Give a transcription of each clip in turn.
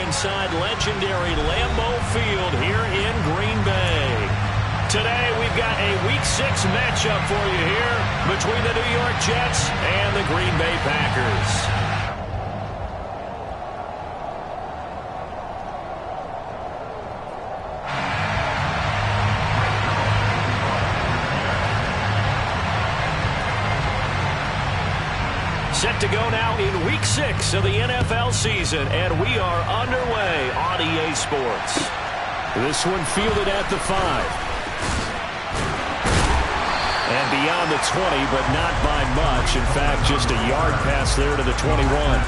inside legendary Lambeau Field here in Green Bay. Today, we've got a Week 6 matchup for you here between the New York Jets and the Green Bay Packers. Set to go now in Week 6 of the NFL season, and we are underway on EA Sports. This one fielded at the 5. And beyond the 20, but not by much. In fact, just a yard pass there to the 21.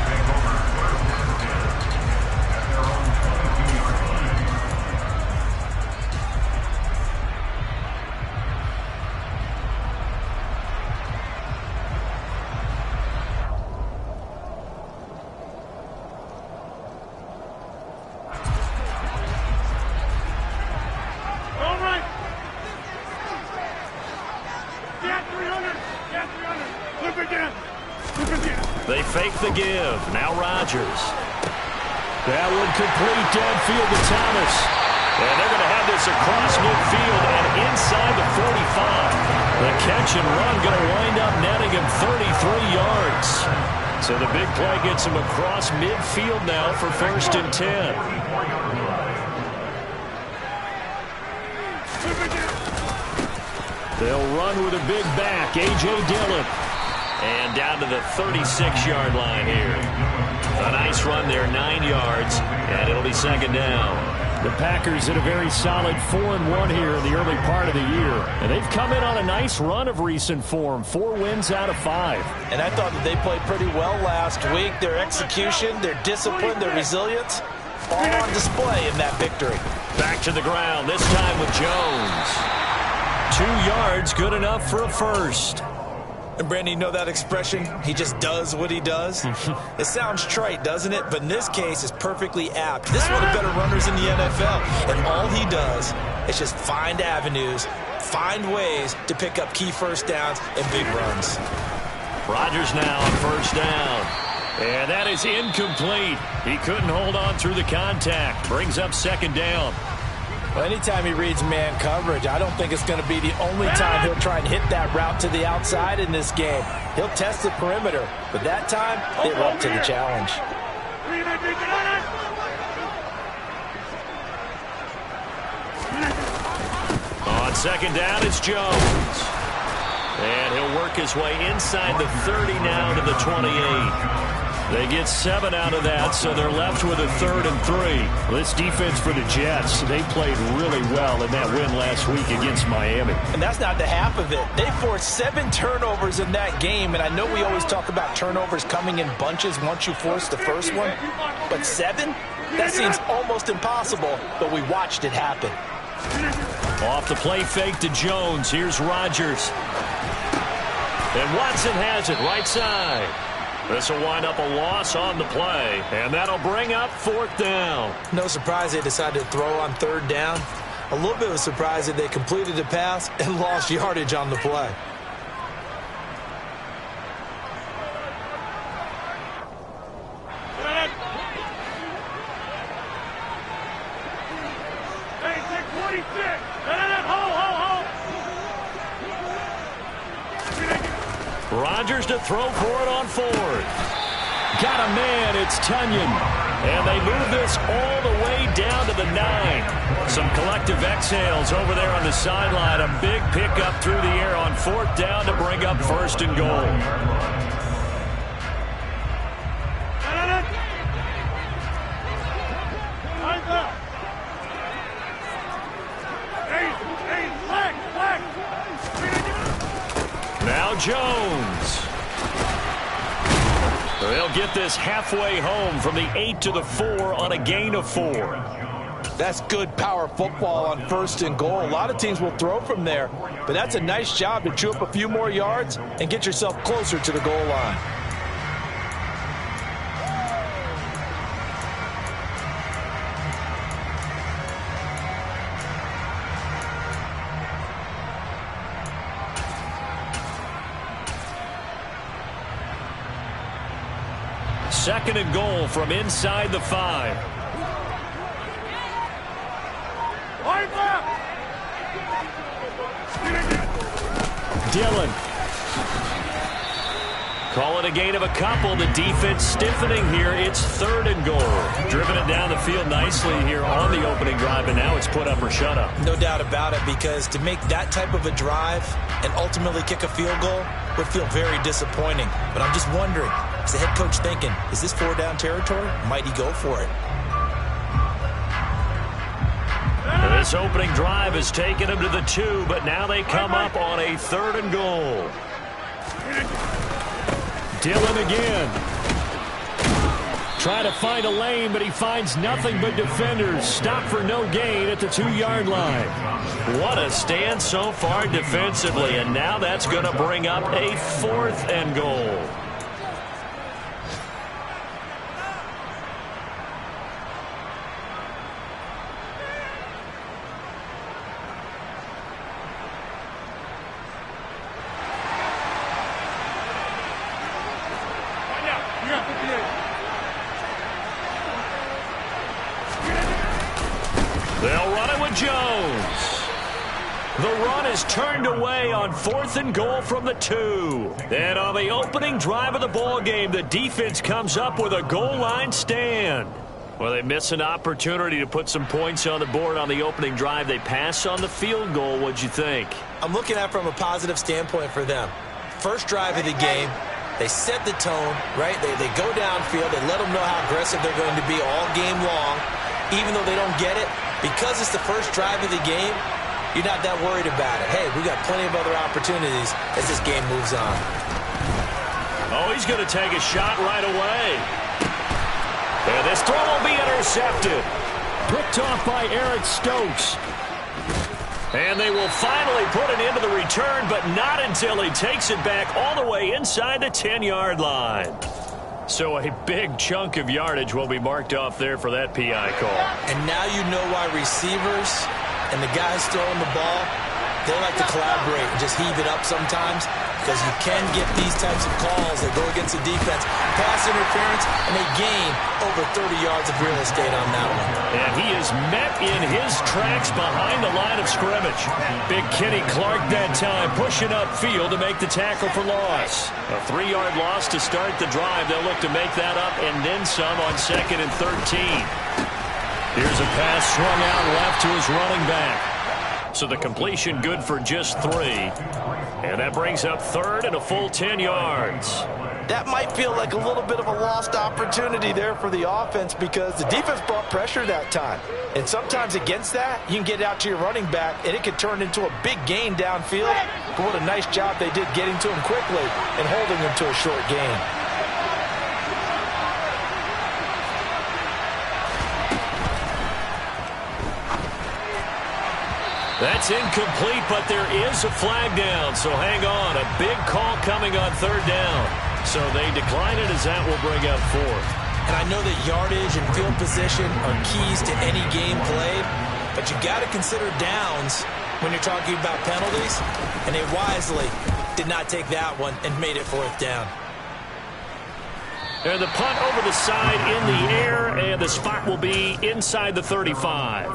They fake the give. Now Rodgers. That one complete downfield to Thomas. And they're going to have this across midfield and inside the 45. The catch and run going to wind up netting him 33 yards. So the big play gets him across midfield now for 1st and 10. They'll run with a big back, A.J. Dillon. And down to the 36-yard line here. A nice run there, 9 yards, and it'll be 2nd down. The Packers in a very solid 4-1 here in the early part of the year. And they've come in on a nice run of recent form, 4 wins out of 5. And I thought that they played pretty well last week. Their execution, their discipline, their resilience, all on display in that victory. Back to the ground, this time with Jones. 2 yards, good enough for a first. And Brandon, you know that expression? He just does what he does. It sounds trite, doesn't it? But in this case, it's perfectly apt. This is one of the better runners in the NFL. And all he does is just find avenues, find ways to pick up key first downs and big runs. Rodgers now on 1st down. And that is incomplete. He couldn't hold on through the contact. Brings up 2nd down. Well, anytime he reads man coverage, I don't think it's going to be the only time he'll try and hit that route to the outside in this game. He'll test the perimeter, but that time, they were up to the challenge. On 2nd down, it's Jones. And he'll work his way inside the 30 now to the 28. They get 7 out of that, so they're left with a 3rd and 3. This defense for the Jets, they played really well in that win last week against Miami. And that's not the half of it. They forced 7 turnovers in that game, and I know we always talk about turnovers coming in bunches once you force the first one, but 7? That seems almost impossible, but we watched it happen. Off the play fake to Jones. Here's Rodgers. And Watson has it right side. This will wind up a loss on the play, and that'll bring up 4th down. No surprise they decided to throw on 3rd down. A little bit of a surprise that they completed the pass and lost yardage on the play. Rodgers to throw for it on 4th. Got a man, it's Tunyon. And they move this all the way down to the 9. Some collective exhales over there on the sideline. A big pickup through the air on 4th down to bring up 1st and goal. Now Jones. They'll get this halfway home from the 8 to the 4 on a gain of 4. That's good power football on 1st and goal. A lot of teams will throw from there, but that's a nice job to chew up a few more yards and get yourself closer to the goal line. Second and goal from inside the 5. Dillon. Call it a gain of a couple. The defense stiffening here. It's 3rd and goal. Driven it down the field nicely here on the opening drive, and now it's put up or shut up. No doubt about it, because to make that type of a drive and ultimately kick a field goal would feel very disappointing. But I'm just wondering, is the head coach thinking, is this 4-down territory? Might he go for it? This opening drive has taken them to the 2, but now they come up on a 3rd and goal. Dillon again. Trying to find a lane, but he finds nothing but defenders. Stop for no gain at the 2-yard line. What a stand so far defensively, and now that's going to bring up a 4th and goal. They'll run it with Jones. The run is turned away on 4th and goal from the 2. And on the opening drive of the ball game, the defense comes up with a goal line stand. Well, they miss an opportunity to put some points on the board on the opening drive. They pass on the field goal. What'd you think? I'm looking at it from a positive standpoint for them. First drive of the game, they set the tone, right? They go downfield. They let them know how aggressive they're going to be all game long. Even though they don't get it, because it's the first drive of the game, you're not that worried about it. Hey, we got plenty of other opportunities as this game moves on. Oh, he's going to take a shot right away. And this throw will be intercepted. Picked off by Eric Stokes. And they will finally put it into the return, but not until he takes it back all the way inside the 10-yard line. So a big chunk of yardage will be marked off there for that PI call. And now you know why receivers and the guys throwing the ball, they like to collaborate and just heave it up sometimes, because you can get these types of calls that go against the defense. Pass interference, and they gain over 30 yards of real estate on that one. And he is met in his tracks behind the line of scrimmage. Big Kenny Clark that time pushing upfield to make the tackle for loss. A 3-yard loss to start the drive. They'll look to make that up and then some on 2nd and 13. Here's a pass swung out left to his running back. So the completion good for just 3. And that brings up 3rd and a full 10 yards. That might feel like a little bit of a lost opportunity there for the offense, because the defense brought pressure that time. And sometimes against that, you can get out to your running back, and it could turn into a big gain downfield. But what a nice job they did getting to him quickly and holding him to a short gain. That's incomplete, but there is a flag down, so hang on. A big call coming on 3rd down. So they decline it, as that will bring up 4th. And I know that yardage and field position are keys to any game played, but you got to consider downs when you're talking about penalties, and they wisely did not take that one and made it 4th down. And the punt over the side in the air, and the spot will be inside the 35.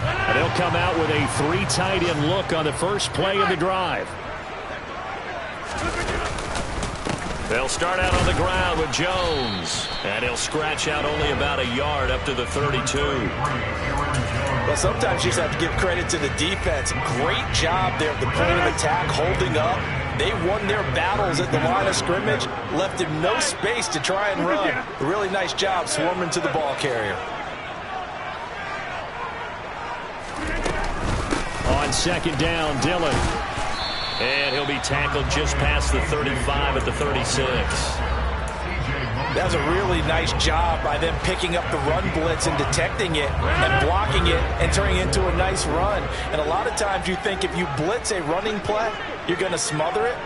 And they'll come out with a 3 tight end look on the first play of the drive. They'll start out on the ground with Jones. And he'll scratch out only about a yard up to the 32. Well, sometimes you just have to give credit to the defense. Great job there at the point of attack, holding up. They won their battles at the line of scrimmage, left him no space to try and run. A really nice job swarming to the ball carrier. On 2nd down, Dillon. And he'll be tackled just past the 35 at the 36. That was a really nice job by them picking up the run blitz and detecting it and blocking it and turning it into a nice run. And a lot of times you think if you blitz a running play, you're going to smother it.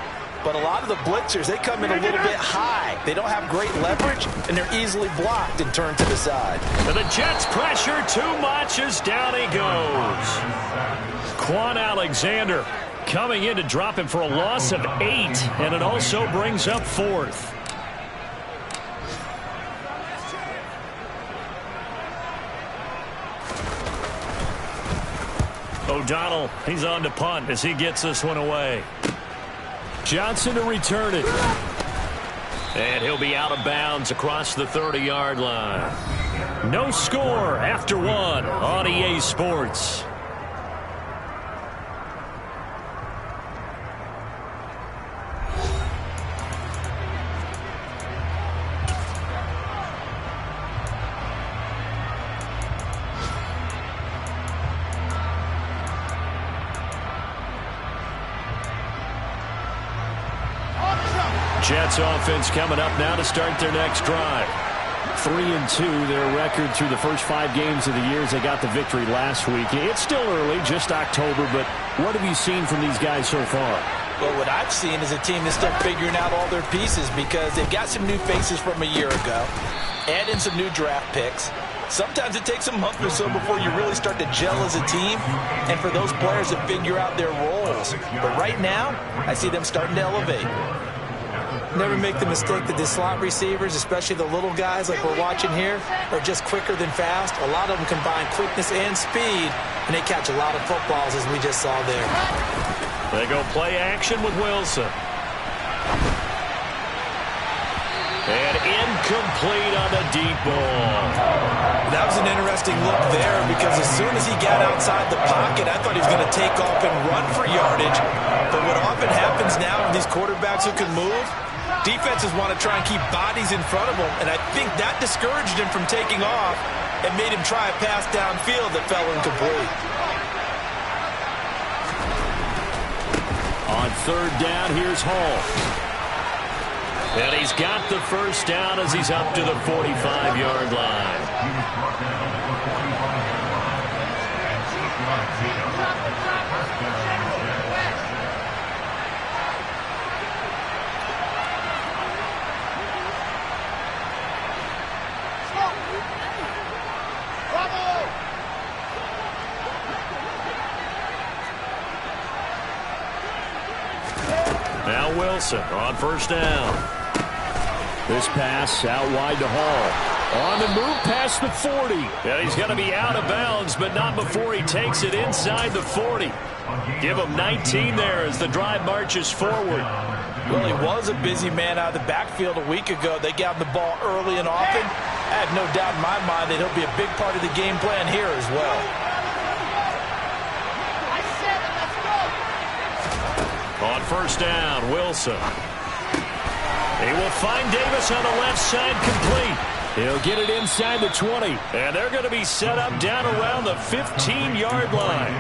But a lot of the blitzers, they come in a little bit high. They don't have great leverage, and they're easily blocked and turned to the side. And the Jets pressure too much as down he goes. Quan Alexander coming in to drop him for a loss of 8, and it also brings up 4th. O'Donnell, he's on to punt as he gets this one away. Johnson to return it. And he'll be out of bounds across the 30-yard line. No score after one on EA Sports. Jets offense coming up now to start their next drive. 3-2, their record through the first 5 games of the year as they got the victory last week. It's still early, just October, but what have you seen from these guys so far? Well, what I've seen is a team that's still figuring out all their pieces because they've got some new faces from a year ago, add in some new draft picks. Sometimes it takes a month or so before you really start to gel as a team and for those players to figure out their roles. But right now, I see them starting to elevate. Never make the mistake that the slot receivers, especially the little guys like we're watching here, are just quicker than fast. A lot of them combine quickness and speed, and they catch a lot of footballs, as we just saw there. They go play action with Wilson. And incomplete on the deep ball. That was an interesting look there because as soon as he got outside the pocket, I thought he was going to take off and run for yardage. But what often happens now with these quarterbacks who can move, defenses want to try and keep bodies in front of them, and I think that discouraged him from taking off and made him try a pass downfield that fell incomplete. On third down, here's Hall. And he's got the first down as he's up to the 45-yard line. Now Wilson on first down. This pass out wide to Hall. On the move past the 40. And he's going to be out of bounds, but not before he takes it inside the 40. Give him 19 there as the drive marches forward. Well, he was a busy man out of the backfield a week ago. They got him the ball early and often. I have no doubt in my mind that he'll be a big part of the game plan here as well. On first down, Wilson. He will find Davis on the left side complete. He'll get it inside the 20. And they're going to be set up down around the 15-yard line.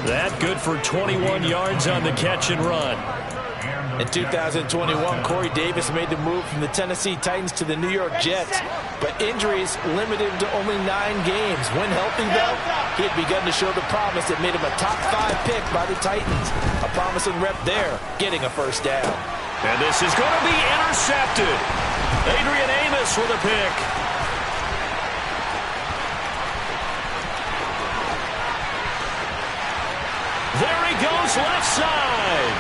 That good for 21 yards on the catch and run. In 2021, Corey Davis made the move from the Tennessee Titans to the New York Jets, but injuries limited him to only 9 games. When healthy, though, he had begun to show the promise that made him a top 5 pick by the Titans. A promising rep there, getting a first down. And this is going to be intercepted. Adrian Amos with a pick. There he goes, left side.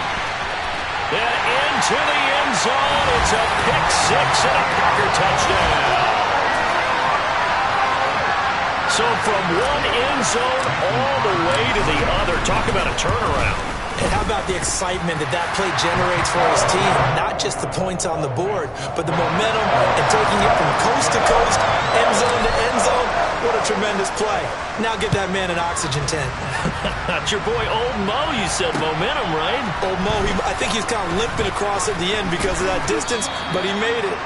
And into the end zone. It's a pick six and a Packer touchdown. So from one end zone all the way to the other. Talk about a turnaround. And how about the excitement that that play generates for his team? Not just the points on the board, but the momentum and taking it from coast to coast, end zone to end zone. What a tremendous play. Now get that man an oxygen tent. That's your boy Old Mo. You said momentum, right? Old Mo, I think he's kind of limping across at the end because of that distance, but he made it.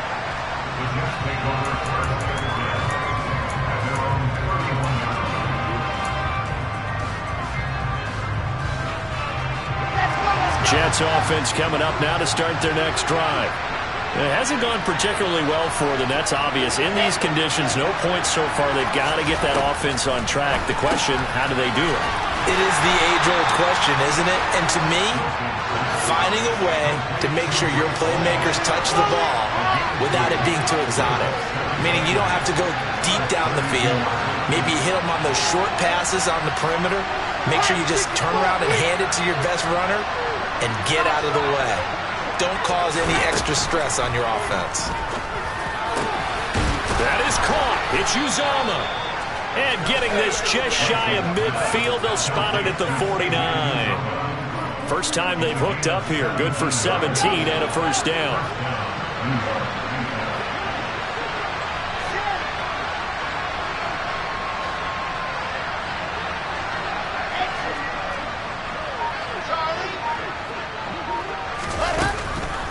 Jets offense coming up now to start their next drive. It hasn't gone particularly well for them. That's obvious. In these conditions, no points so far. They've got to get that offense on track. The question, how do they do it? It is the age-old question, isn't it? And to me, finding a way to make sure your playmakers touch the ball without it being too exotic. Meaning you don't have to go deep down the field. Maybe you hit them on those short passes on the perimeter. Make sure you just turn around and hand it to your best runner and get out of the way. Don't cause any extra stress on your offense. That is caught. It's Uzomah. And getting this just shy of midfield, they'll spot it at the 49. First time they've hooked up here. Good for 17 and a first down.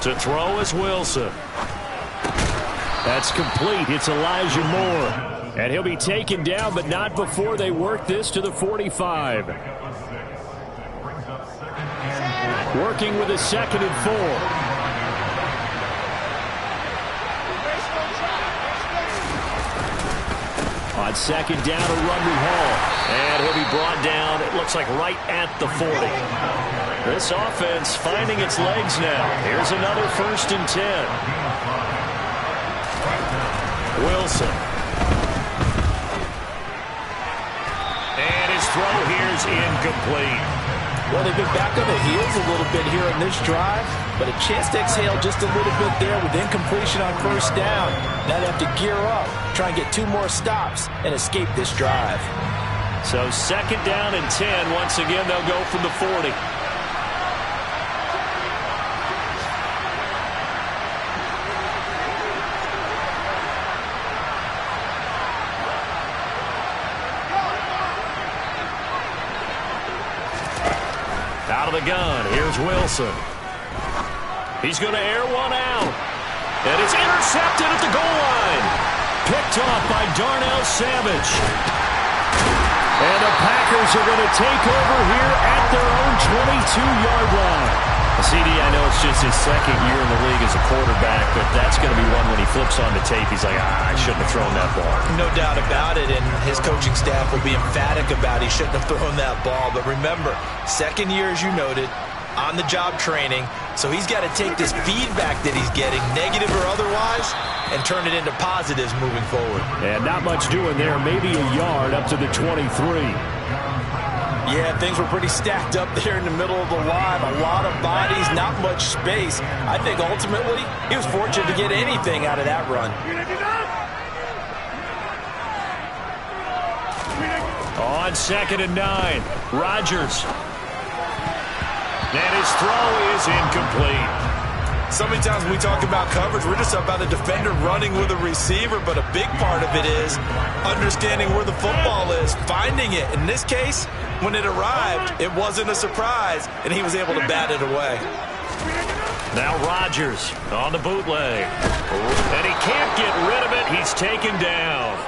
To throw is Wilson. That's complete. It's Elijah Moore. And he'll be taken down, but not before they work this to the 45. Working with a 2nd and 4. On 2nd down, a run with Hall. And he'll be brought down, it looks like right at the 40. This offense finding its legs now. Here's another 1st and 10. Wilson. And his throw here's incomplete. Well, they've been back on the heels a little bit here on this drive, but a chance to exhale just a little bit there with incompletion on 1st down. Now they have to gear up, try and get 2 more stops, and escape this drive. So 2nd down and 10. Once again, they'll go from the 40. Out of the gun, here's Wilson. He's going to air one out. And it's intercepted at the goal line. Picked off by Darnell Savage. And the Packers are going to take over here at their own 22-yard line. CD, I know it's just his 2nd year in the league as a quarterback, but that's going to be one when he flips on the tape. He's like, I shouldn't have thrown that ball. No doubt about it, and his coaching staff will be emphatic about he shouldn't have thrown that ball. But remember, 2nd year, as you noted, on-the-job training, so he's got to take this feedback that he's getting, negative or otherwise, and turn it into positives moving forward. And not much doing there, maybe a yard up to the 23. Yeah, things were pretty stacked up there in the middle of the line. A lot of bodies, not much space. I think ultimately he was fortunate to get anything out of that run. On 2nd and 9, Rodgers. And his throw is incomplete. So many times when we talk about coverage, we're just about the defender running with a receiver, but a big part of it is understanding where the football is, finding it. In this case, when it arrived, it wasn't a surprise, and he was able to bat it away. Now Rodgers on the bootleg. And he can't get rid of it. He's taken down.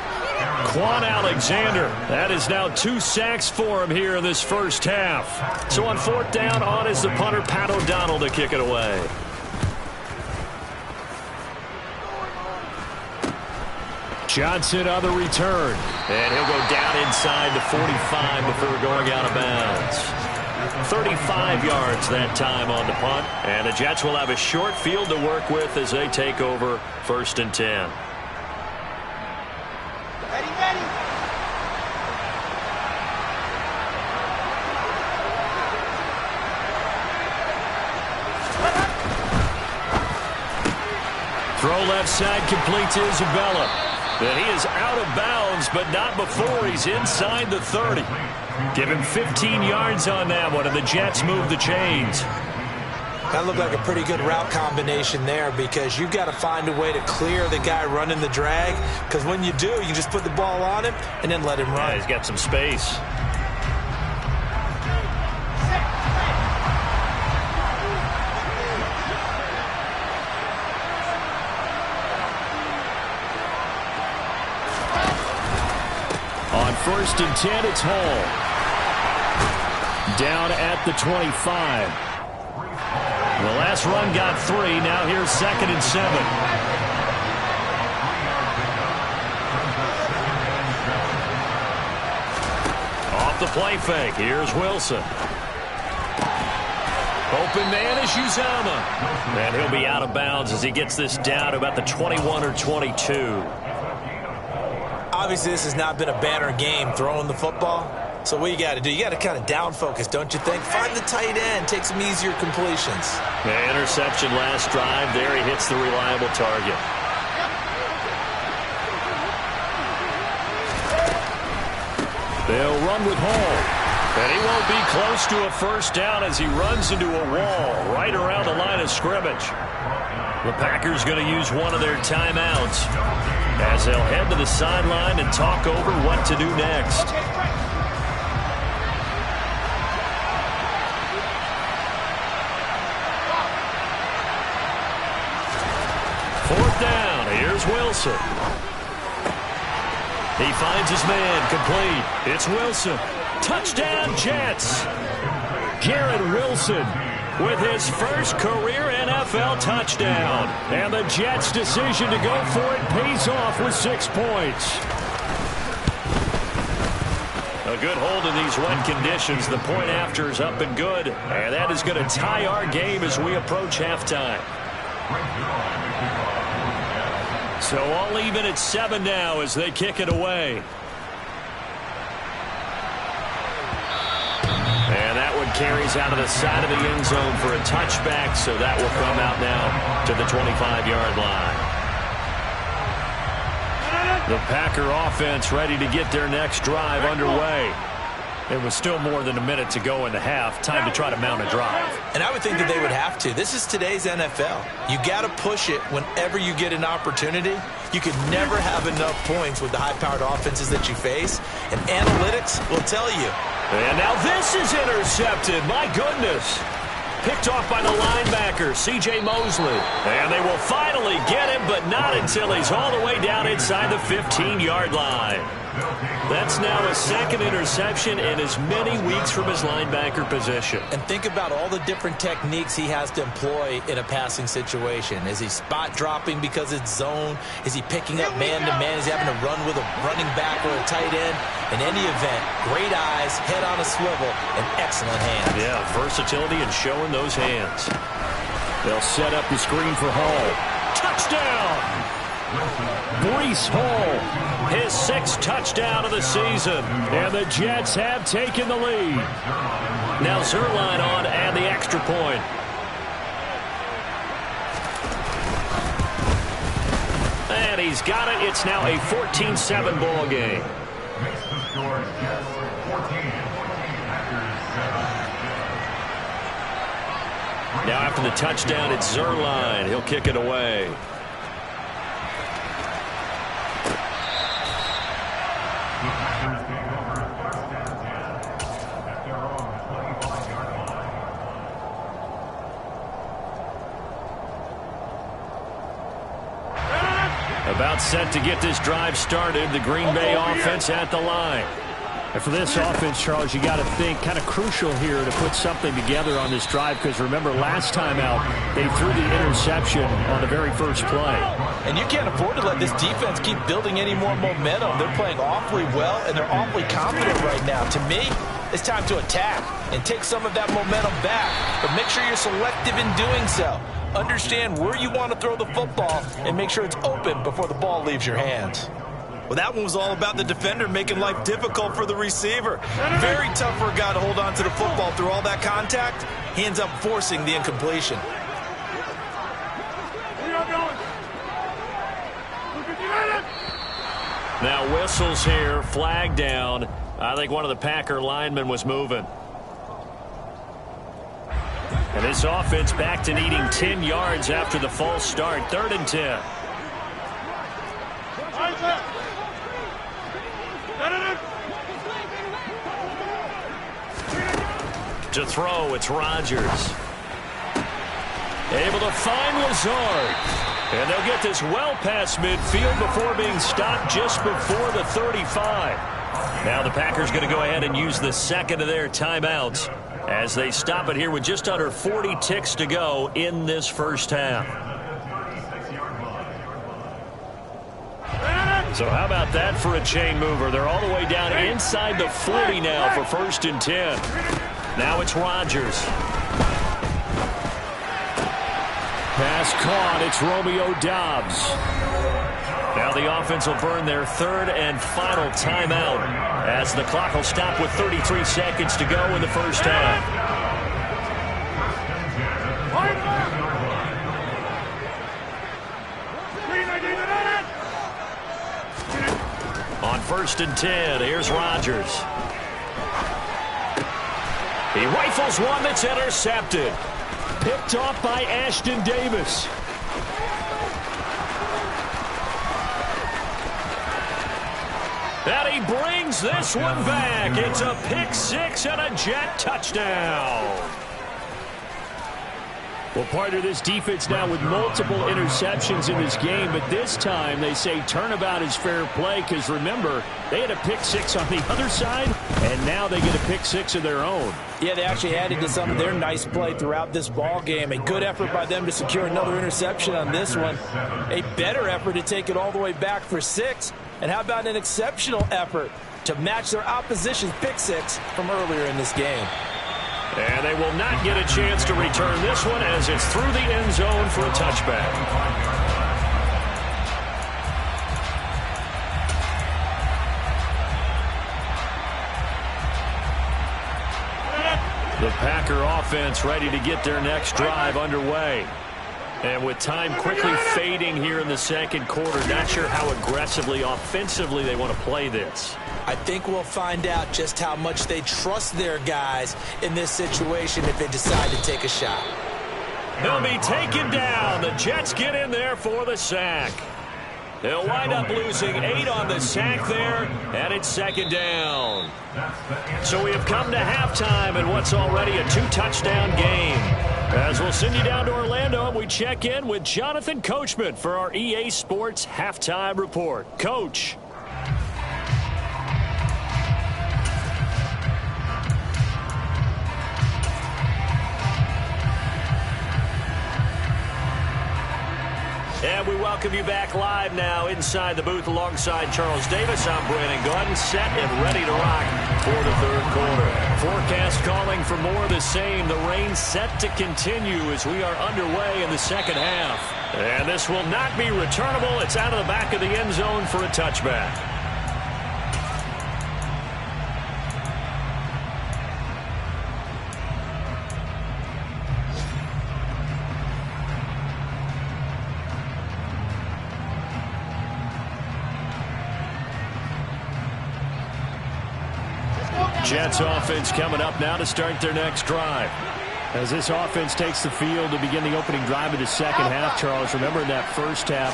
Quan Alexander, that is now 2 sacks for him here in this first half. So on 4th down, on is the punter, Pat O'Donnell, to kick it away. Johnson on the return. And he'll go down inside the 45 before going out of bounds. 35 yards that time on the punt. And the Jets will have a short field to work with as they take over 1st and 10. Throw left side, complete to Isabella. And he is out of bounds, but not before he's inside the 30. Give him 15 yards on that one, and the Jets move the chains. That looked like a pretty good route combination there, because you've got to find a way to clear the guy running the drag, because when you do, you can just put the ball on him and then let him run. Yeah, he's got some space. On 1st and 10, it's Hall. Down at the 25. The last run got 3. Now here's 2nd and 7. Off the play fake. Here's Wilson. Open man is Uzama. And he'll be out of bounds as he gets this down to about the 21 or 22. Obviously, this has not been a banner game throwing the football. So what you got to do, you got to kind of down focus, don't you think? Find the tight end, take some easier completions. The interception last drive. There he hits the reliable target. They'll run with Hall. And he won't be close to a first down as he runs into a wall right around the line of scrimmage. The Packers going to use one of their timeouts as they'll head to the sideline and talk over what to do next. Fourth down. Here's Wilson. He finds his man complete. It's Wilson. Touchdown, Jets. Garrett Wilson with his first career NFL touchdown. And the Jets' decision to go for it pays off with 6 points. A good hold in these wet conditions. The point after is up and good. And that is going to tie our game as we approach halftime. So all even at 7 now as they kick it away. And that one carries out of the side of the end zone for a touchback, so that will come out now to the 25-yard line. The Packer offense ready to get their next drive underway. There was still more than a minute to go in the half. Time to try to mount a drive. And I would think that they would have to. This is today's NFL. You got to push it whenever you get an opportunity. You could never have enough points with the high-powered offenses that you face. And analytics will tell you. And now this is intercepted. My goodness. Picked off by the linebacker, C.J. Mosley. And they will finally get him, but not until he's all the way down inside the 15-yard line. That's now a second interception in as many weeks from his linebacker position. And think about all the different techniques he has to employ in a passing situation. Is he spot dropping because it's zone? Is he picking up man-to-man? Is he having to run with a running back or a tight end? In any event, great eyes, head on a swivel, and excellent hands. Yeah, versatility and showing those hands. They'll set up the screen for Hall. Touchdown! Breece Hall, his 6th touchdown of the season. And the Jets have taken the lead. Now Zerline on and the extra point. And he's got it. It's now a 14-7 ball game. Now after the touchdown, it's Zerline. He'll kick it away. About set to get this drive started. The Green Bay offense at the line. And for this offense, Charles, you got to think kind of crucial here to put something together on this drive, because remember last time out they threw the interception on the very first play. And you can't afford to let this defense keep building any more momentum. They're playing awfully well, and they're awfully confident right now. To me, it's time to attack and take some of that momentum back. But make sure you're selective in doing so. Understand where you want to throw the football and make sure it's open before the ball leaves your hands. Well, that one was all about the defender making life difficult for the receiver. Very tough for a guy to hold on to the football through all that contact. He ends up forcing the incompletion. Now whistles here, flag down. I think one of the Packer linemen was moving. And this offense back to needing 10 yards after the false start. 3rd and 10. To throw, it's Rodgers. Able to find Lazard. And they'll get this well past midfield before being stopped just before the 35. Now the Packers going to go ahead and use the second of their timeouts as they stop it here with just under 40 ticks to go in this first half. So how about that for a chain mover? They're all the way down inside the 40 now for 1st and 10. Now it's Rodgers. Pass caught. It's Romeo Doubs. Now the offense will burn their 3rd and final timeout as the clock will stop with 33 seconds to go in the first half. On 1st and 10, here's Rodgers. He rifles one that's intercepted. Picked off by Ashton Davis. And he brings this one back. It's a pick six and a Jet touchdown. Well, partner, this defense now with multiple interceptions in this game, but this time they say turnabout is fair play because, remember, they had a pick six on the other side, and now they get a pick six of their own. Yeah, they actually added to some of their nice play throughout this ball game. A good effort by them to secure another interception on this one. A better effort to take it all the way back for 6. And how about an exceptional effort to match their opposition's pick six from earlier in this game? And they will not get a chance to return this one as it's through the end zone for a touchback. The Packer offense ready to get their next drive underway. And with time quickly fading here in the second quarter, not sure how aggressively, offensively they want to play this. I think we'll find out just how much they trust their guys in this situation if they decide to take a shot. He'll be taken down. The Jets get in there for the sack. They'll wind up losing 8 on the sack there, and it's 2nd down. So we have come to halftime in what's already a 2-touchdown game. As we'll send you down to Orlando, and we check in with Jonathan Coachman for our EA Sports Halftime Report. Coach. And we welcome you back live now inside the booth alongside Charles Davis. I'm Brandon Gordon, set and ready to rock for the third quarter. Forecast calling for more of the same. The rain set to continue as we are underway in the second half. And this will not be returnable. It's out of the back of the end zone for a touchback. Jets offense coming up now to start their next drive. As this offense takes the field to begin the opening drive of the second half, Charles, remember in that first half,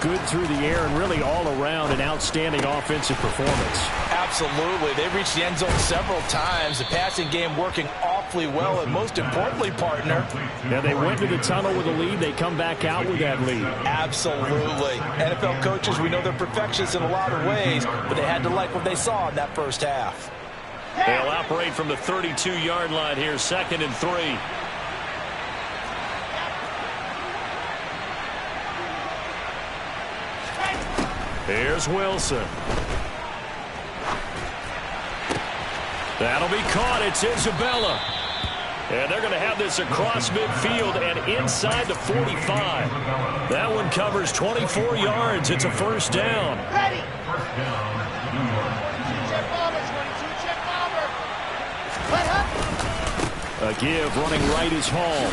good through the air and really all around an outstanding offensive performance. Absolutely. They've reached the end zone several times. The passing game working awfully well, and most importantly, partner. Yeah, they went to the tunnel with a lead. They come back out with that lead. Absolutely. NFL coaches, we know they're perfectionists in a lot of ways, but they had to like what they saw in that first half. They'll operate from the 32-yard line here, 2nd and 3. Here's Wilson. That'll be caught. It's Isabella. And they're going to have this across midfield and inside the 45. That one covers 24 yards. It's a first down. Ready. A give running right is Hall.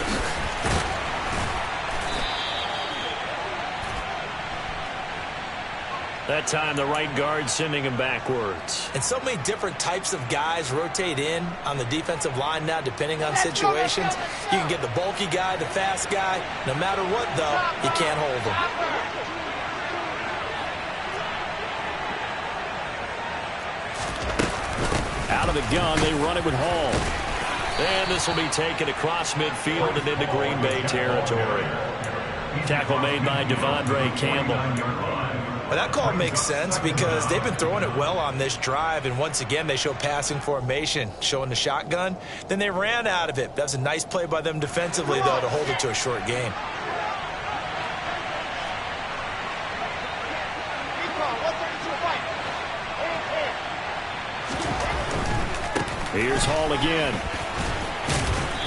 That time the right guard sending him backwards. And so many different types of guys rotate in on the defensive line now depending on situations. You can get the bulky guy, the fast guy. No matter what, though, you can't hold them. Out of the gun, they run it with Hall. And this will be taken across midfield and into Green Bay territory. Tackle made by Devondre Campbell. Well, that call makes sense because they've been throwing it well on this drive, and once again they show passing formation, showing the shotgun. Then they ran out of it. That was a nice play by them defensively, though, to hold it to a short game. Here's Hall again.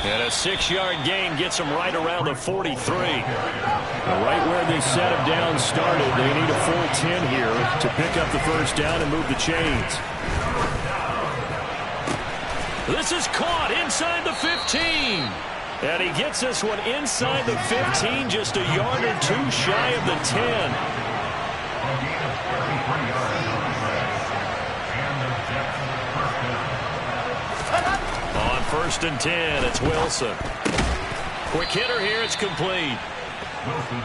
And a 6-yard gain gets him right around the 43. Right where this set of downs started, they need a full 10 here to pick up the first down and move the chains. This is caught inside the 15. And he gets this one inside the 15, just a yard or two shy of the 10. 1st and 10. It's Wilson. Quick hitter here. It's complete.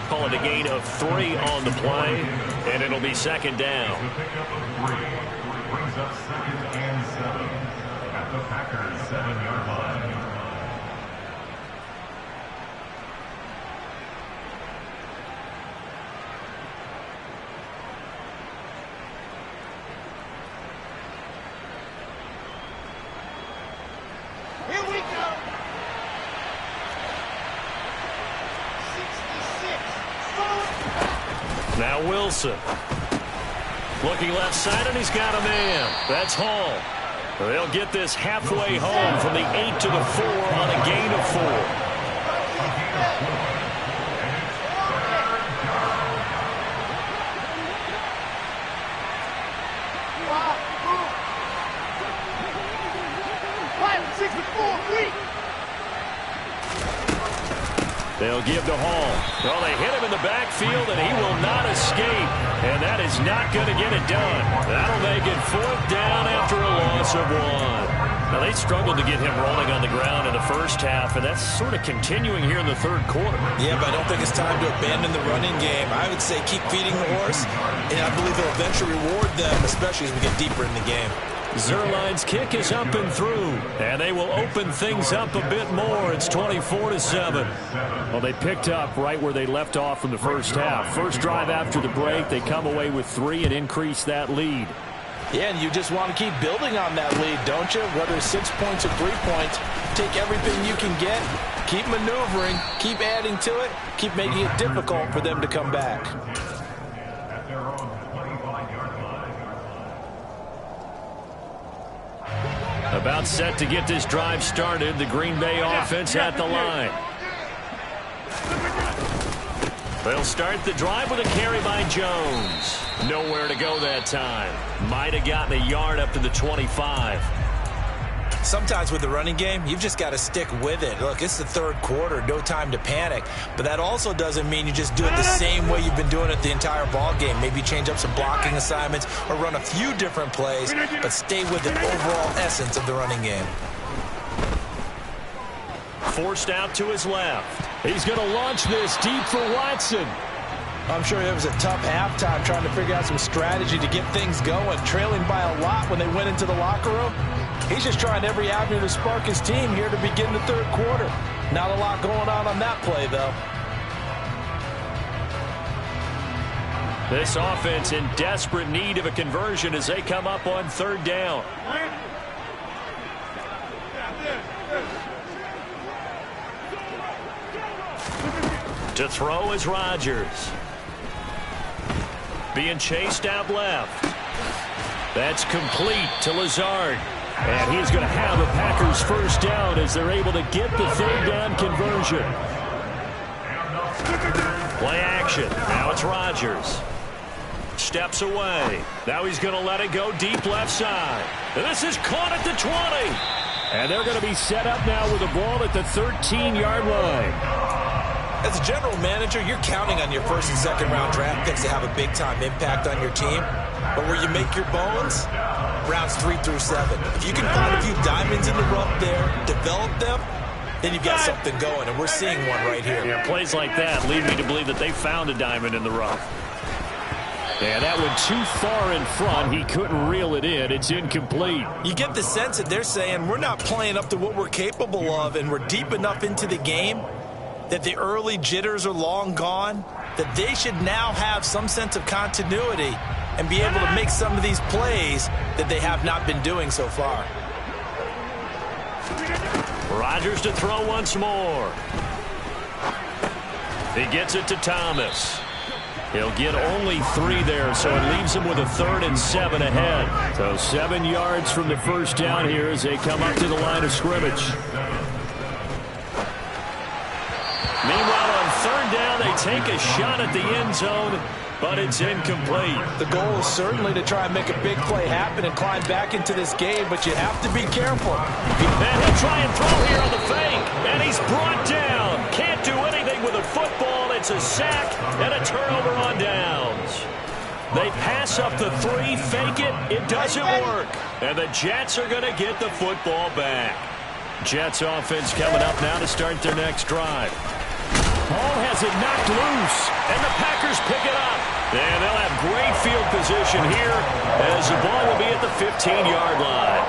Call it a gain of 3 on the play, and it'll be 2nd down. Brings up 2nd and 7 at the Packers 7-yard line. Here we go. 66. Now Wilson. Looking left side, and he's got a man. That's Hall. They'll get this halfway home from the 8 to the 4 on a gain of 4. They'll give to Hall. Well, they hit him in the backfield, and he will not escape. And that is not going to get it done. That'll make it 4th down after a loss of 1. Now, they struggled to get him rolling on the ground in the first half, and that's sort of continuing here in the 3rd quarter. Yeah, but I don't think it's time to abandon the running game. I would say keep feeding the horse, and I believe it'll eventually reward them, especially as we get deeper in the game. Zuerlein's kick is up and through, and they will open things up a bit more. It's 24-7. Well, they picked up right where they left off in the first half. First drive after the break, they come away with 3 and increase that lead. Yeah, and you just want to keep building on that lead, don't you? Whether it's 6 points or 3 points, take everything you can get, keep maneuvering, keep adding to it, keep making it difficult for them to come back. About set to get this drive started. The Green Bay offense at the line. They'll start the drive with a carry by Jones. Nowhere to go that time. Might have gotten a yard up to the 25. Sometimes with the running game, you've just got to stick with it. Look, it's the 3rd quarter, no time to panic. But that also doesn't mean you just do it the same way you've been doing it the entire ball game. Maybe change up some blocking assignments or run a few different plays, but stay with the overall essence of the running game. Forced out to his left. He's going to launch this deep for Watson. I'm sure it was a tough halftime trying to figure out some strategy to get things going. Trailing by a lot when they went into the locker room. He's just trying every avenue to spark his team here to begin the 3rd quarter. Not a lot going on that play, though. This offense in desperate need of a conversion as they come up on 3rd down. To throw is Rodgers. Being chased out left. That's complete to Lazard. And he's going to have a Packers 1st down as they're able to get the 3rd down conversion. Play action. Now it's Rodgers. Steps away. Now he's going to let it go deep left side. And this is caught at the 20. And they're going to be set up now with a ball at the 13-yard line. As a general manager, you're counting on your 1st and 2nd round draft picks to have a big-time impact on your team. But where you make your bones, rounds 3 through 7. If you can find a few diamonds in the rough there, develop them, then you've got something going, and we're seeing one right here. Yeah, plays like that lead me to believe that they found a diamond in the rough. Yeah, that went too far in front. He couldn't reel it in. It's incomplete. You get the sense that they're saying we're not playing up to what we're capable of, and we're deep enough into the game that the early jitters are long gone, that they should now have some sense of continuity and be able to make some of these plays that they have not been doing so far. Rodgers to throw once more. He gets it to Thomas. He'll get only 3 there, so it leaves him with a 3rd and 7 ahead. So 7 yards from the 1st down here as they come up to the line of scrimmage. Meanwhile, on 3rd down, they take a shot at the end zone, but it's incomplete. The goal is certainly to try and make a big play happen and climb back into this game, but you have to be careful. And he'll try and throw here on the fake, and he's brought down. Can't do anything with a football. It's a sack and a turnover on downs. They pass up the 3, fake it. It doesn't work. And the Jets are going to get the football back. Jets offense coming up now to start their next drive. Hall has it knocked loose, and the Packers pick it up. And they'll have great field position here as the ball will be at the 15-yard line.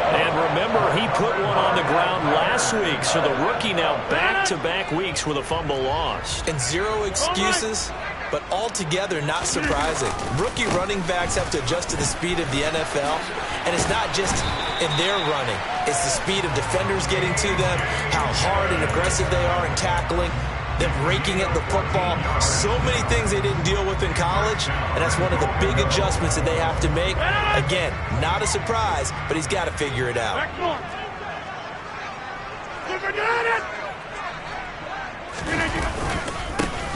And remember, he put one on the ground last week, so the rookie now back-to-back weeks with a fumble lost. And zero excuses, but altogether not surprising. Rookie running backs have to adjust to the speed of the NFL, and it's not just in their running. It's the speed of defenders getting to them, how hard and aggressive they are in tackling, them raking at the football. So many things they didn't deal with in college, and that's one of the big adjustments that they have to make. Again, not a surprise, but he's got to figure it out.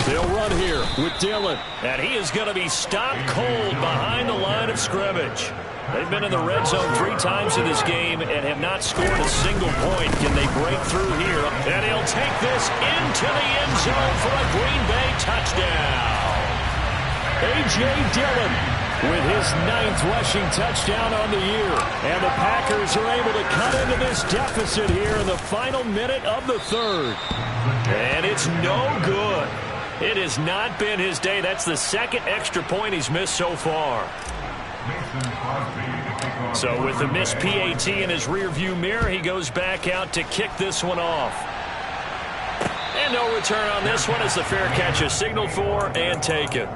They'll run here with Dillon, and he is going to be stopped cold behind the line of scrimmage. They've been in the red zone 3 times in this game and have not scored a single point. Can they break through here? And he'll take this into the end zone for a Green Bay touchdown. A.J. Dillon with his 9th rushing touchdown on the year. And the Packers are able to cut into this deficit here in the final minute of the 3rd. And it's no good. It has not been his day. That's the 2nd extra point he's missed so far. So with the missed PAT in his rearview mirror, he goes back out to kick this one off. And no return on this one as the fair catch is signaled for and taken.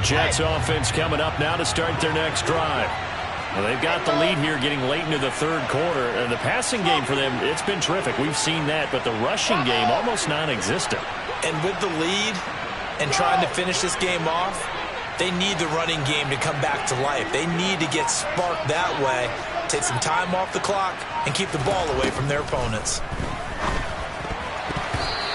Jets offense coming up now to start their next drive. Well, they've got the lead here getting late into the 3rd quarter. And the passing game for them, it's been terrific. We've seen that, but the rushing game almost non-existent. And with the lead and trying to finish this game off, they need the running game to come back to life. They need to get sparked that way, take some time off the clock, and keep the ball away from their opponents.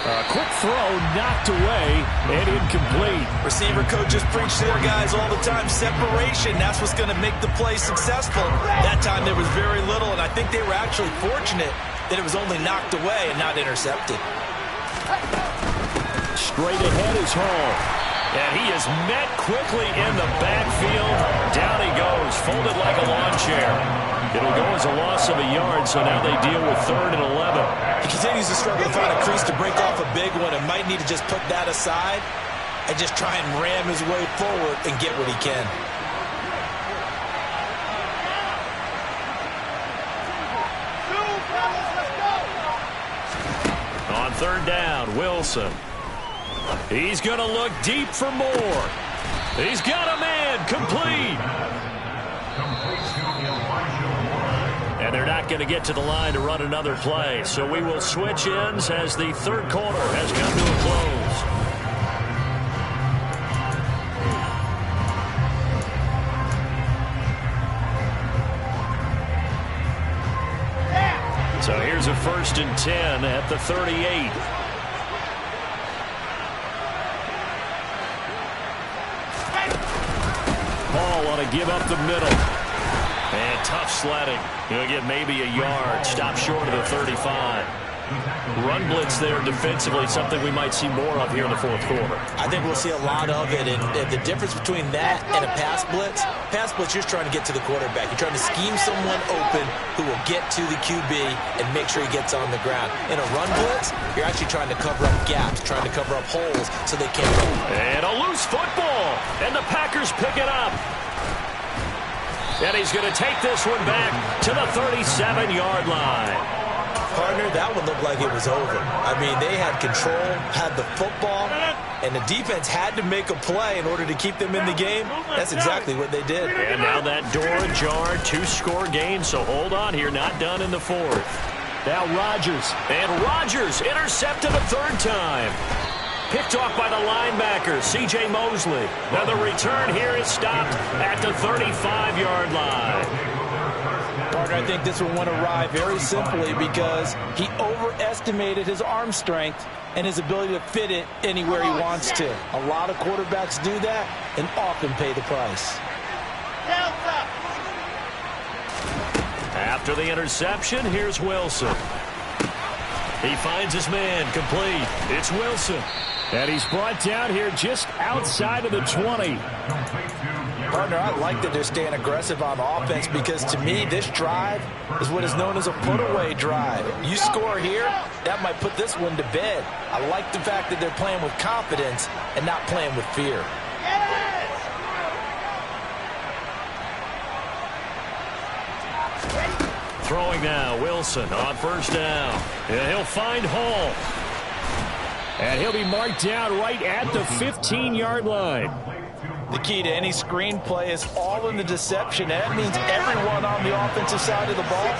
A quick throw knocked away and incomplete. Receiver coaches preach to their guys all the time. Separation, that's what's going to make the play successful. That time there was very little, and I think they were actually fortunate that it was only knocked away and not intercepted. Straight ahead is Hall. And he is met quickly in the backfield. Down he goes, folded like a lawn chair. It'll go as a loss of a yard, so now they deal with 3rd and 11. He continues to struggle to find a crease to break off a big one and might need to just put that aside and just try and ram his way forward and get what he can. On 3rd down, Wilson. He's going to look deep for more. He's got a man, complete. And they're not going to get to the line to run another play. So we will switch ends as the 3rd quarter has come to a close. So here's a 1st and 10 at the 38. Hall want to give up the middle. And tough sledding. He'll get maybe a yard. Stop short of the 35. Run blitz there defensively, something we might see more of here in the 4th quarter. I think we'll see a lot of it. And the difference between that and a pass blitz, you're just trying to get to the quarterback. You're trying to scheme someone open who will get to the QB and make sure he gets on the ground. In a run blitz, you're actually trying to cover up gaps, trying to cover up holes so they can't run. And a loose football. And the Packers pick it up. And he's going to take this one back to the 37-yard line. Partner, that one looked like it was over. I mean, they had control, had the football, and the defense had to make a play in order to keep them in the game. That's exactly what they did. And now that door ajar, 2-score game, so hold on here, not done in the 4th. Now Rodgers. And Rodgers intercepted a 3rd time. Picked off by the linebacker, C.J. Mosley. Now the return here is stopped at the 35-yard line. Partner, I think this one went awry very simply because he overestimated his arm strength and his ability to fit it anywhere he wants to. A lot of quarterbacks do that and often pay the price. After the interception, here's Wilson. He finds his man, complete. It's Wilson. And he's brought down here just outside of the 20. Partner, I like that they're staying aggressive on offense because, to me, this drive is what is known as a put-away drive. You score here, that might put this one to bed. I like the fact that they're playing with confidence and not playing with fear. Throwing now, Wilson on first down. And he'll find Hall. And he'll be marked down right at the 15-yard line. The key to any screenplay is all in the deception. That means everyone on the offensive side of the ball.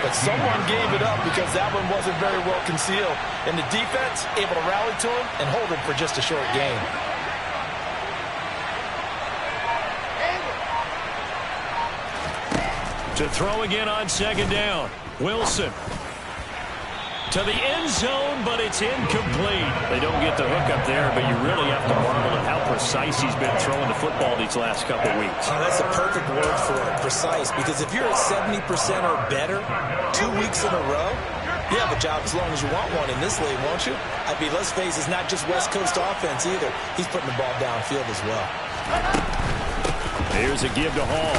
But someone gave it up because that one wasn't very well concealed. And the defense able to rally to him and hold him for just a short gain. To throw again on second down. Wilson. To the end zone, but it's incomplete. They don't get the hook up there, but you really have to marvel at how precise he's been throwing the football these last couple of weeks. Oh, that's the perfect word for it, precise, because if you're at 70% or better 2 weeks in a row, you have a job as long as you want one in this league, won't you? I mean, let's face it, it's not just West Coast offense either. He's putting the ball downfield as well. Here's a give to Hall.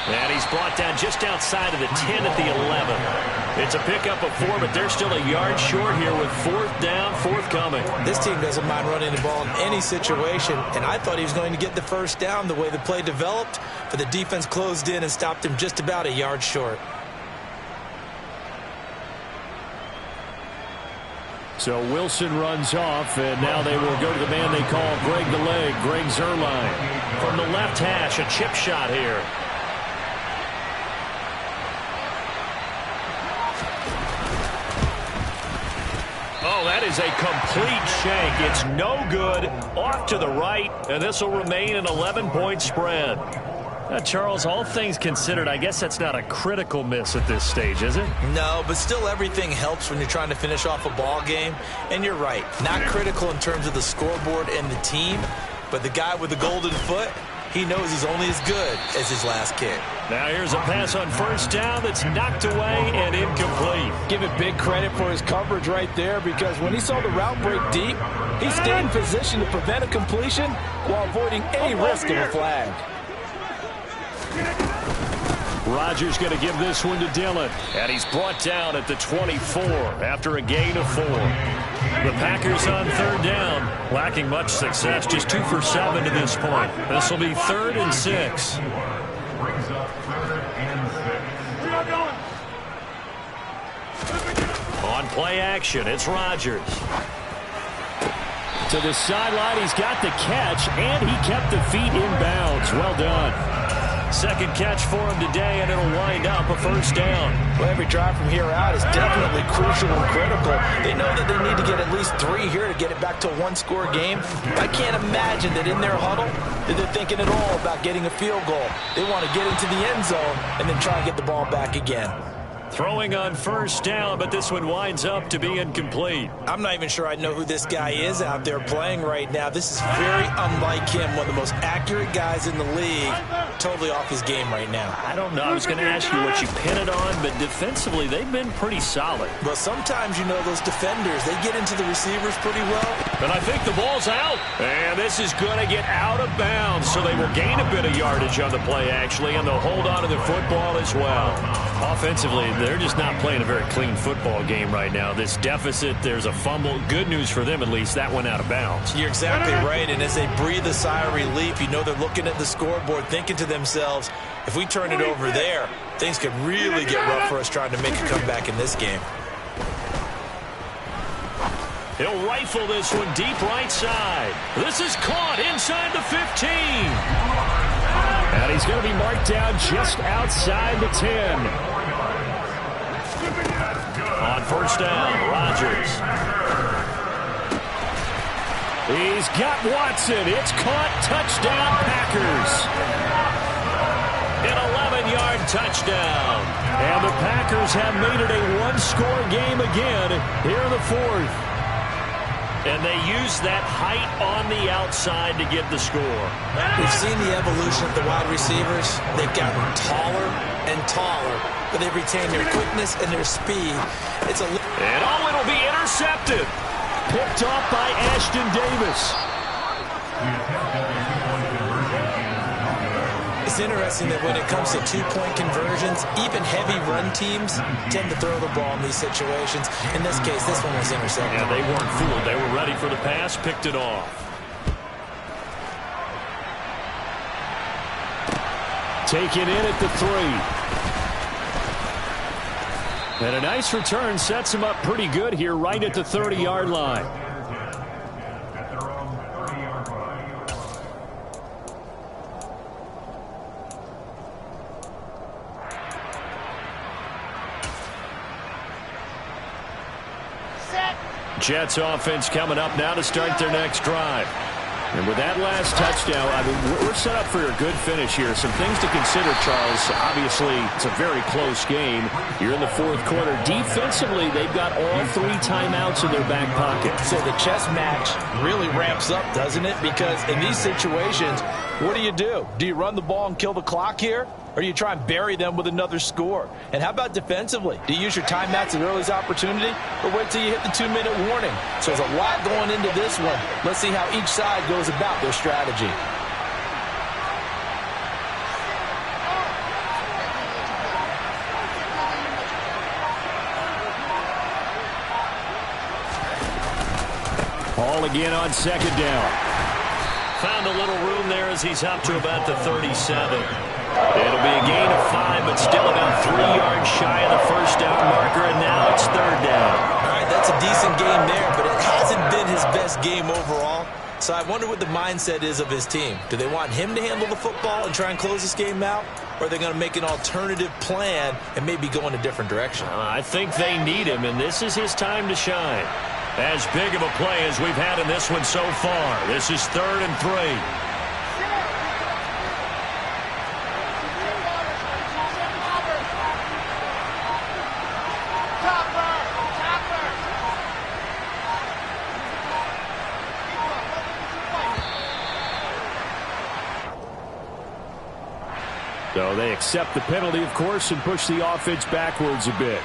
And he's brought down just outside of the 10 at the 11. It's a pickup of 4, but they're still a yard short here with fourth down, forthcoming. This team doesn't mind running the ball in any situation, and I thought he was going to get the first down the way the play developed, but the defense closed in and stopped him just about a yard short. So Wilson runs off, and now they will go to the man they call Greg the Leg, Greg Zuerlein. From the left hash, a chip shot here. Oh, that is a complete shank. It's no good. Off to the right, and this will remain an 11-point spread. Charles, all things considered, I guess that's not a critical miss at this stage, is it? No, but still everything helps when you're trying to finish off a ball game. And you're right, not critical in terms of the scoreboard and the team, but the guy with the golden foot, he knows he's only as good as his last kick. Now here's a pass on first down that's knocked away and incomplete. Give it big credit for his coverage right there, because when he saw the route break deep, he stayed in position to prevent a completion while avoiding any risk of a flag. Rodgers going to give this one to Dillon. And he's brought down at the 24 after a gain of 4. The Packers on third down, lacking much success, just 2 for 7 to this point. This will be 3rd and 6. On play action, it's Rodgers. To the sideline, he's got the catch, and he kept the feet in bounds. Well done. Second catch for him today, and it'll wind up a first down. Well, every drive from here out is definitely crucial and critical. They know that they need to get at least 3 here to get it back to a one-score game. I can't imagine that in their huddle that they're thinking at all about getting a field goal. They want to get into the end zone and then try and get the ball back again. Throwing on first down, but this one winds up to be incomplete. I'm not even sure I know who this guy is out there playing right now. This is very unlike him, one of the most accurate guys in the league. Totally off his game right now. I don't know. I was going to ask you what you pin it on, but defensively, they've been pretty solid. Well, sometimes, you know, those defenders, they get into the receivers pretty well. And I think the ball's out. And this is going to get out of bounds, so they will gain a bit of yardage on the play, actually, and they'll hold on to the football as well. Offensively, they're just not playing a very clean football game right now. This deficit, there's a fumble. Good news for them, at least. That went out of bounds. You're exactly right, and as they breathe a sigh of relief, you know they're looking at the scoreboard, thinking to themselves, if we turn it over there, things could really get rough for us trying to make a comeback in this game. He'll rifle this one deep right side. This is caught inside the 15. And he's going to be marked down just outside the 10. On first down, Rodgers. He's got Watson. It's caught. Touchdown, Packers. An 11-yard touchdown. And the Packers have made it a one-score game again here in the 4th. And they use that height on the outside to get the score. We've seen the evolution of the wide receivers. They've gotten taller and taller, but they retain their quickness and their speed. And it'll be intercepted. Picked off by Ashton Davis. It's interesting that when it comes to two-point conversions, even heavy run teams tend to throw the ball in these situations. In this case, this one was intercepted. Yeah, they weren't fooled. They were ready for the pass, picked it off. Taken in at the 3. And a nice return sets him up pretty good here right at the 30-yard line. Jets offense coming up now to start their next drive. And with that last touchdown, I mean, we're set up for a good finish here. Some things to consider, Charles. Obviously, it's a very close game. You're in the fourth quarter. Defensively, they've got all 3 timeouts in their back pocket. So the chess match really ramps up, doesn't it? Because in these situations, what do? Do you run the ball and kill the clock here? Or do you try and bury them with another score? And how about defensively? Do you use your timeouts at earliest opportunity? Or wait till you hit the 2-minute warning? So there's a lot going into this one. Let's see how each side goes about their strategy. Ball again on second down. Found a little room there as he's up to about the 37. It'll be a gain of 5, but still about 3 yards shy of the first down marker, and now it's third down. All right, that's a decent game there, but it hasn't been his best game overall. So I wonder what the mindset is of his team. Do they want him to handle the football and try and close this game out? Or are they going to make an alternative plan and maybe go in a different direction? I think they need him, and this is his time to shine. As big of a play as we've had in this one so far. This is 3rd and 3. So they accept the penalty, of course, and push the offense backwards a bit.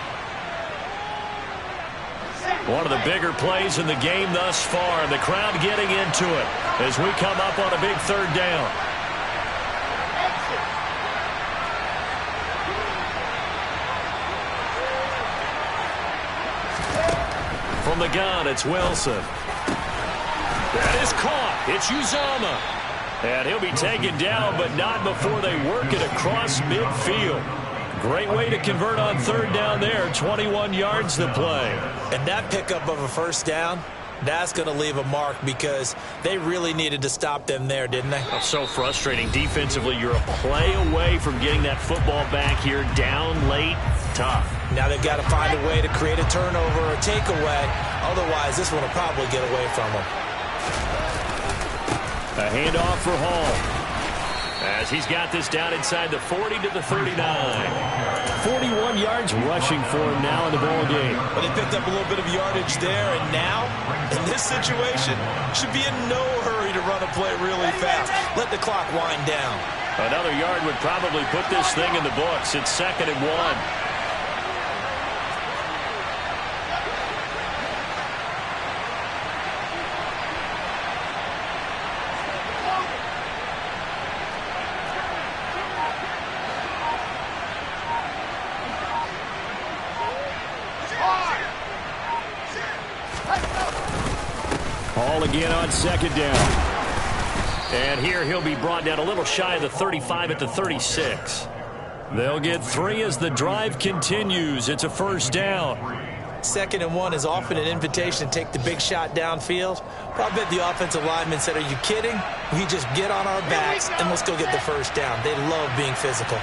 One of the bigger plays in the game thus far. The crowd getting into it as we come up on a big third down. From the gun, it's Wilson. That is caught. It's Uzomah. And he'll be taken down, but not before they work it across midfield. Great way to convert on third down there. 21 yards to play. And that pickup of a first down, that's going to leave a mark because they really needed to stop them there, didn't they? That's so frustrating. Defensively, you're a play away from getting that football back here. Down late, tough. Now they've got to find a way to create a turnover or a takeaway. Otherwise, this one will probably get away from them. A handoff for Hall. As he's got this down inside the 40 to the 39. 41 yards rushing for him now in the ball game. But they picked up a little bit of yardage there, and now, in this situation, should be in no hurry to run a play really fast. Let the clock wind down. Another yard would probably put this thing in the books. It's 2nd and 1. Hall again on second down. And here he'll be brought down a little shy of the 35 at the 36. They'll get 3 as the drive continues. It's a first down. 2nd and 1 is often an invitation to take the big shot downfield. But I bet the offensive lineman said, are you kidding? We just get on our backs and let's go get the first down. They love being physical.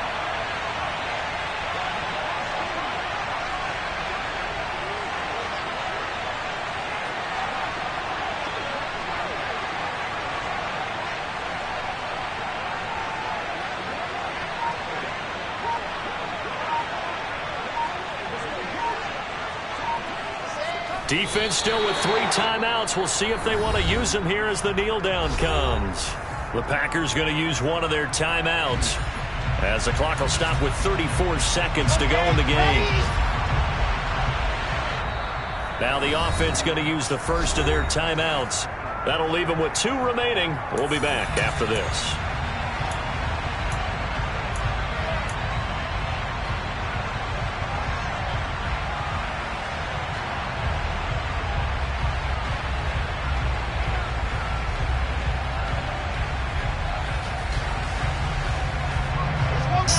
Defense still with 3 timeouts. We'll see if they want to use them here as the kneel down comes. The Packers going to use one of their timeouts. as the clock will stop with 34 seconds to go in the game. Now the offense going to use the first of their timeouts. That'll leave them with 2 remaining. We'll be back after this.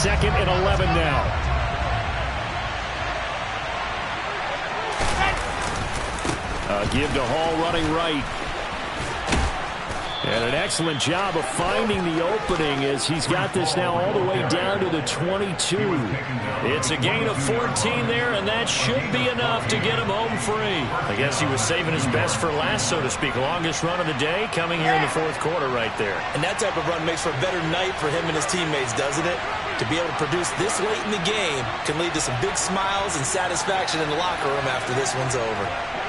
Second and 11 now. Give to Hall running right. And an excellent job of finding the opening as he's got this now all the way down to the 22. It's a gain of 14 there, and that should be enough to get him home free. I guess he was saving his best for last, so to speak. Longest run of the day coming here in the fourth quarter right there. And that type of run makes for a better night for him and his teammates, doesn't it? To be able to produce this late in the game can lead to some big smiles and satisfaction in the locker room after this one's over.